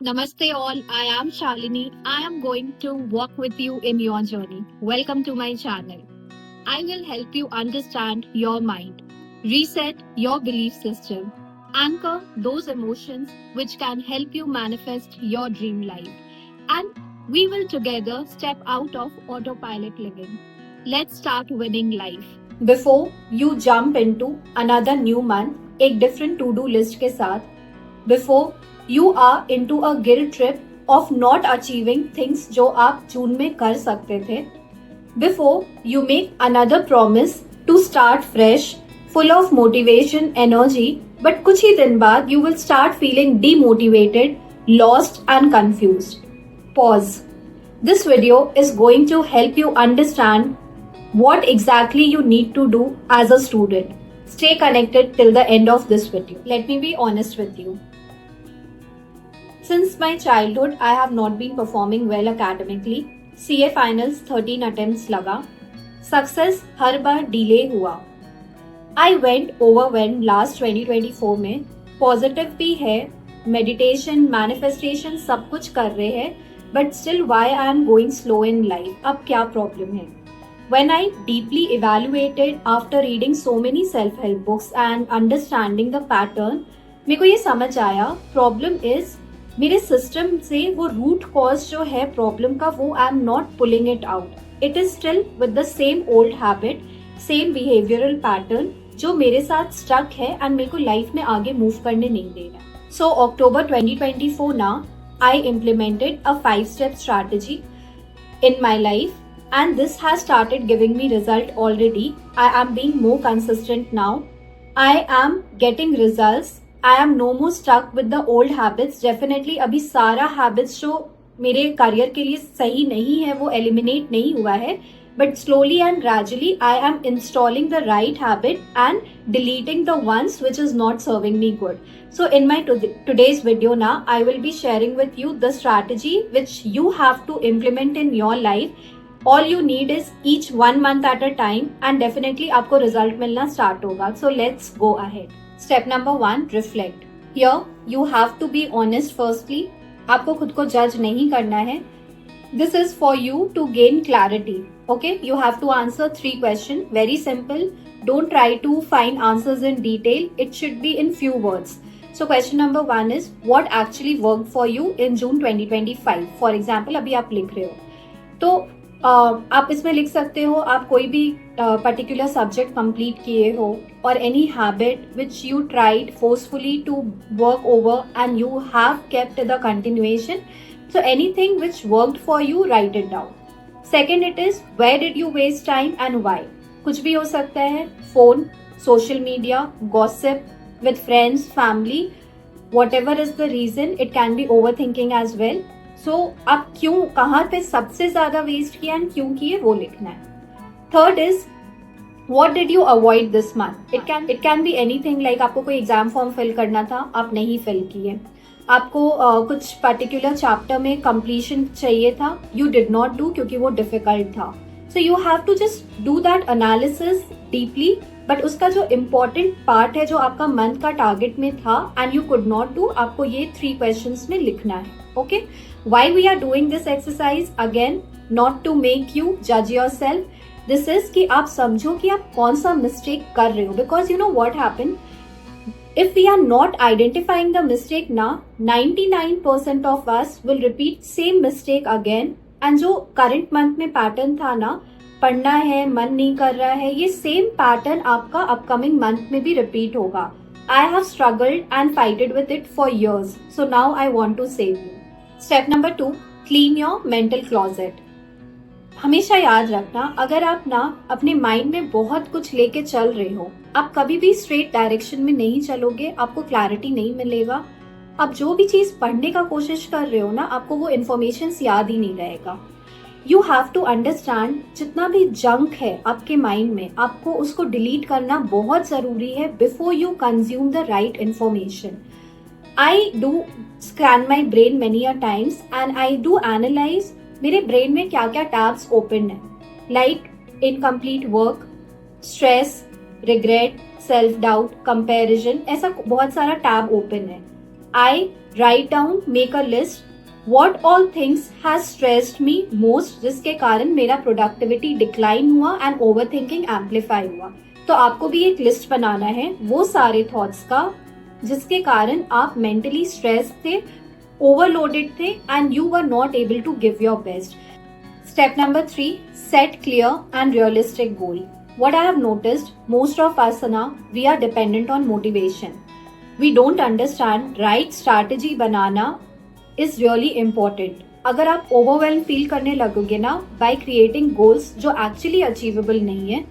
Namaste all, I am Shalini. I am going to walk with you in your journey. Welcome to my channel. I will help you understand your mind, reset your belief system, anchor those emotions which can help you manifest your dream life. And we will together step out of autopilot living. Let's start winning life. Before you jump into another new month, एक different to-do list के साथ, before you are into a guilt trip of not achieving things जो आप जून में कर सकते थे, before you make another promise to start fresh, full of motivation, energy, but कुछ ही दिन बाद you will start feeling demotivated, lost and confused. Pause. This video is going to help you understand what exactly you need to do as a student. Stay connected till the end of this video. Let me be honest with you. Since my childhood, I have not been performing well academically. CA finals 13 attempts लगा. Success हर बार delay हुआ. I went overwhelmed last 2024 में. Positive भी है, meditation, manifestation सब कुछ कर रहे हैं, but still why I am going slow in life? अब क्या problem है? When I deeply evaluated after reading so many self-help books and understanding the pattern, मेरे को ये समझ आया problem is मेरे सिस्टम से वो रूट कॉज जो है प्रॉब्लम का वो I am not pulling it out. It is still with the same old habit, same behavioural pattern जो मेरे साथ स्टक है एंड मेरे को लाइफ में आगे मूव करने नहीं दे रहा. सो अक्टूबर 2024 ना I implemented a 5-step strategy in my life and this has started giving me result already. I am being more consistent now. I am getting results. I am no more stuck with the old habits. Definitely अभी सारा habits जो मेरे career के लिए सही नहीं है वो eliminate नहीं हुआ है, but slowly and gradually I am installing the right habit and deleting the ones which is not serving me good. So in my today's video now I will be sharing with you the strategy which you have to implement in your life. All you need is each 1 month at a time and definitely आपको result मिलना start होगा. So let's go ahead. Step number 1, reflect. Here you have to be honest firstly. आपको खुद को जज नहीं करना है. This is for you to gain clarity. Okay, you have to answer 3 questions. Very simple. Don't try to find answers in detail. It should be in few words. So question number 1 is what actually worked for you in June 2025. For example, अभी आप लिख रहे हो तो आप इसमें लिख सकते हो आप कोई भी पर्टिकुलर सब्जेक्ट कंप्लीट किए हो और any habit which you tried forcefully to work over and you have kept the continuation. So anything which worked for you, write it down. Second, it is where did you waste time and why. कुछ भी हो सकता है, phone, social media, gossip with friends, family, whatever is the reason. It can be overthinking as well. So आप क्यों, कहाँ पे सबसे ज्यादा वेस्ट किया एंड क्यों किए वो लिखना है. Third is what did you avoid this month. It can be anything like आपको कोई एग्जाम फॉर्म फिल करना था, आप नहीं फिल किए. आपको कुछ पर्टिकुलर चैप्टर में कंप्लीशन चाहिए था, यू डिड नॉट डू क्योंकि वो डिफिकल्ट था. So you have to just do that analysis deeply. But उसका जो इम्पोर्टेंट पार्ट है जो आपका मंथ का टारगेट में था and you could not do, आपको ये 3 क्वेश्चंस में लिखना है. Okay, why we are doing this exercise, again not to make you जज योरसेल्फ. दिस इज कि आप समझो कि आप कौन सा मिस्टेक कर रहे हो. Because you know what happen, if we are not identifying the mistake now, 99% of us will repeat same mistake again. and जो current month में pattern था ना, पढ़ना है, मन नहीं कर रहा है, ये सेम पैटर्न आपका अपकमिंग मंथ में भी रिपीट होगा. I have struggled and fighted with it for years. So now I want to save you. Step number 2, clean your mental closet. हमेशा याद रखना, अगर आप ना अपने माइंड में बहुत कुछ लेके चल रहे हो, आप कभी भी स्ट्रेट डायरेक्शन में नहीं चलोगे, आपको क्लैरिटी नहीं मिलेगा. आप जो भी चीज पढ़ने का कोशिश कर रहे हो ना, आपको वो इन्फॉर्मेशन याद ही नहीं रहेगा. यू हैव टू अंडरस्टैंड, जितना भी जंक है आपके माइंड में, आपको उसको डिलीट करना बहुत जरूरी है before you consume the right information. I do scan my brain many a times and I do analyse मेरे ब्रेन में क्या क्या टैब्स ओपन है. Like incomplete work, stress, regret, self doubt, comparison, ऐसा बहुत सारा टैब ओपन है. I write down, make a list what all things has stressed me most, जिसके कारण मेरा प्रोडक्टिविटी डिक्लाइन हुआ एंड ओवरथिंकिंग एम्पलीफाई हुआ। तो आपको भी एक लिस्ट बनाना है वो सारे थॉट्स का जिसके कारण आप मेंटली स्ट्रेस थे, ओवरलोडेड थे and you were not able to give your best. Step number 3, set clear and realistic goal. What I have noticed, most of us now, we are dependent on motivation. We don't understand right strategy banana is really important. अगर आप overwhelmed feel करने लगोगे ना by creating goals जो actually achievable नहीं है,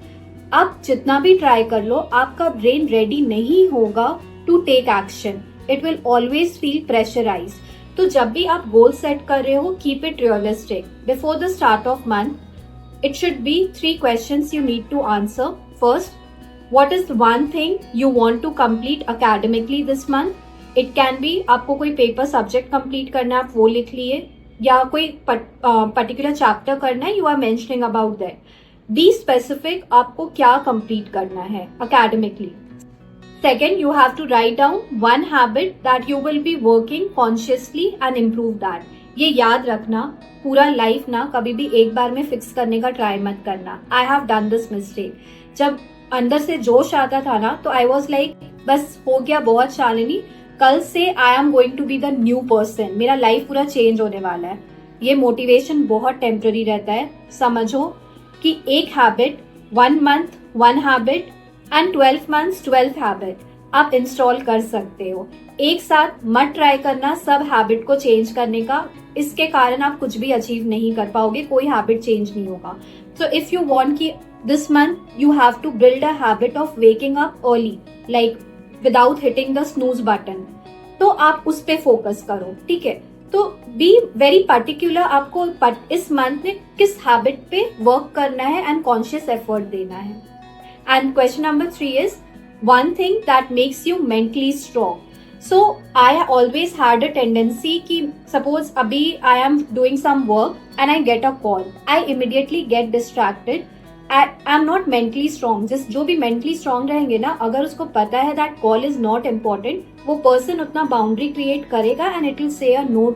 आप जितना भी try कर लो, आपका brain ready नहीं होगा to take action. It will always feel pressurized. तो जब भी आप गोल सेट कर रहे हो, keep it realistic. Before the start of month it should be 3 questions you need to answer. First, what is one thing you want to complete academically this month. It can be आपको कोई paper subject complete करना है, आप वो लिख लिए, या कोई पर्टिकुलर चैप्टर करना है, you are mentioning about that. Be specific, आपको क्या कंप्लीट करना है academically. Second, you have to write down one habit that you will be working consciously and improve that. ये याद रखना, पूरा लाइफ ना कभी भी एक बार में फिक्स करने का ट्राई मत करना। I have done this mistake. जब अंदर से जोश आता था ना तो I was like बस हो गया बहुत शालिनी, कल से I am going to be the new person. मेरा लाइफ पूरा चेंज होने वाला है। ये मोटिवेशन बहुत टेम्पररी रहता है। समझो कि एक habit, 1 month 1 habit and 12 months 12 habit आप इंस्टॉल कर सकते हो। एक साथ मत ट्राई करना सब हैबिट को चेंज करने का, इसके कारण आप कुछ भी अचीव नहीं कर पाओगे, कोई हैबिट चेंज नहीं होगा। सो इफ यू वांट कि this month you have to build a habit of waking up early, like without hitting the snooze button, तो आप उस पे फोकस करो, ठीक है। तो बी वेरी पर्टिकुलर, आपको इस मंथ में किस हैबिट पे वर्क करना है एंड कॉन्शियस एफर्ट देना है। And question number 3 is one thing that makes you mentally strong. So I always had a tendency कि suppose अभी I am doing some work and I get a call, I immediately get distracted. I am not mentally strong. जो भी mentally strong रहेंगे ना, अगर उसको पता है that call is not important, वो person उतना boundary create करेगा and it will say a no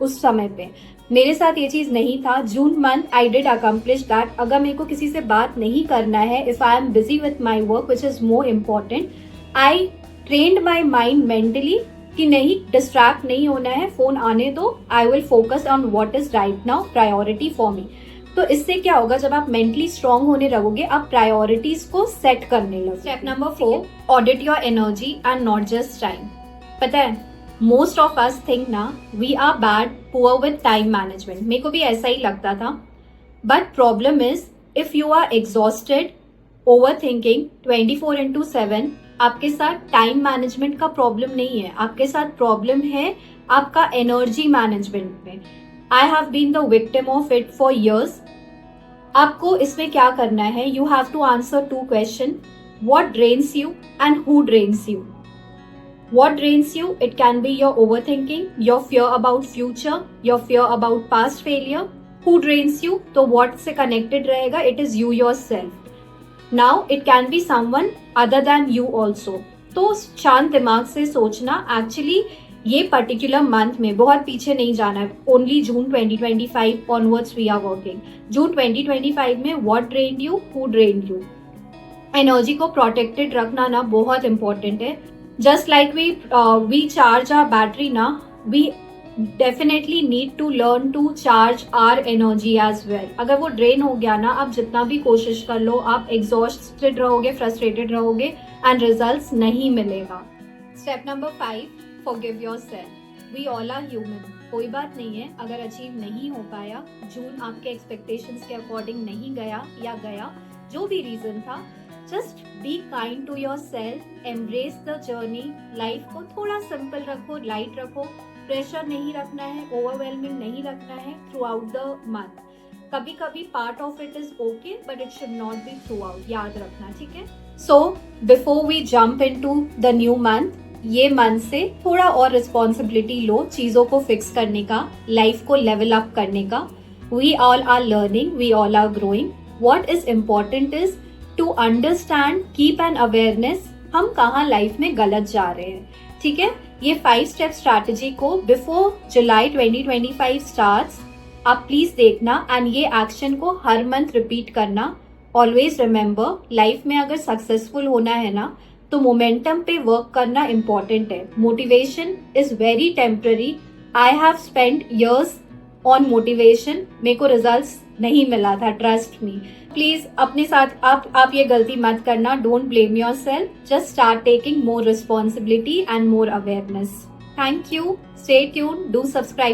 उस समय पे। मेरे साथ ये चीज नहीं था। June month I did accomplish that. अगर मेरे को किसी से बात नहीं करना है, if I am busy with my work which is more important, I trained my mind mentally कि नहीं, डिस्ट्रैक्ट नहीं होना है, फोन आने दो, I will focus on what is right now priority for me. तो इससे क्या होगा, जब आप मेंटली स्ट्रांग होने लगोगे, आप प्रायोरिटीज को सेट करने लगोगे। Step number 4, audit your energy and not just time. पता है मोस्ट ऑफ अस थिंक ना we are bad poor with time management. मेरे को भी ऐसा ही लगता था, but problem is if you are exhausted, over thinking 24/7, आपके साथ टाइम मैनेजमेंट का प्रॉब्लम नहीं है, आपके साथ प्रॉब्लम है आपका एनर्जी मैनेजमेंट में। I have been the victim of it for years. आपको इसमें क्या करना है, you have to answer 2 question, what drains you and who drains you. What drains you? It can be your overthinking, your fear about future, your fear about past failure. Who drains you? तो what से connected रहेगा? It is you yourself. Now it can be someone other than you also. तो शांत दिमाग से सोचना, actually ये particular month में बहुत पीछे नहीं जाना है, only June 2025 onwards we are working. June 2025 में what drained you, who drained you. Energy को प्रोटेक्टेड रखना ना बहुत इंपॉर्टेंट है। Just like we charge our battery ना, we definitely need to learn to charge our energy as well. अगर वो drain हो गया ना, आप जितना भी कोशिश कर लो, आप एग्जॉस्टेड रहोगे, फ्रस्ट्रेटेड रहोगे एंड रिजल्ट्स नहीं मिलेगा। Step number 5, forgive yourself. We all are human. कोई बात नहीं है अगर अचीव नहीं हो पाया, जून आपके एक्सपेक्टेशंस के अकॉर्डिंग नहीं गया या गया, जो भी रीजन था, just be kind to yourself, embrace the journey. Life को थोड़ा सिंपल रखो, लाइट रखो, प्रेशर नहीं रखना है, ओवरवेलमिंग नहीं रखना है थ्रू आउट द मंथ। कभी कभी part of it is okay but it should not be throughout, याद रखना, ठीक है। So before we jump into the new month, ये मंथ से थोड़ा और रिस्पॉन्सिबिलिटी लो चीजों को फिक्स करने का, लाइफ को लेवल अप करने का। We all are learning, we all are growing. What is important is to understand, keep an awareness, हम कहाँ लाइफ में गलत जा रहे हैं, ठीक है। ये 5 स्टेप स्ट्रैटेजी को बिफोर जुलाई 2025 स्टार्ट्स आप प्लीज देखना एंड ये एक्शन को हर मंथ रिपीट करना। ऑलवेज रिमेंबर, लाइफ में अगर सक्सेसफुल होना है ना तो मोमेंटम पे वर्क करना इम्पोर्टेंट है। Motivation is very temporary. I have spend years on motivation, मेरे को रिजल्ट्स नहीं मिला था, ट्रस्ट मी। प्लीज अपने साथ आप ये गलती मत करना। Don't blame your self, just start taking more responsibility and more awareness. Thank you, stay tuned, do subscribe.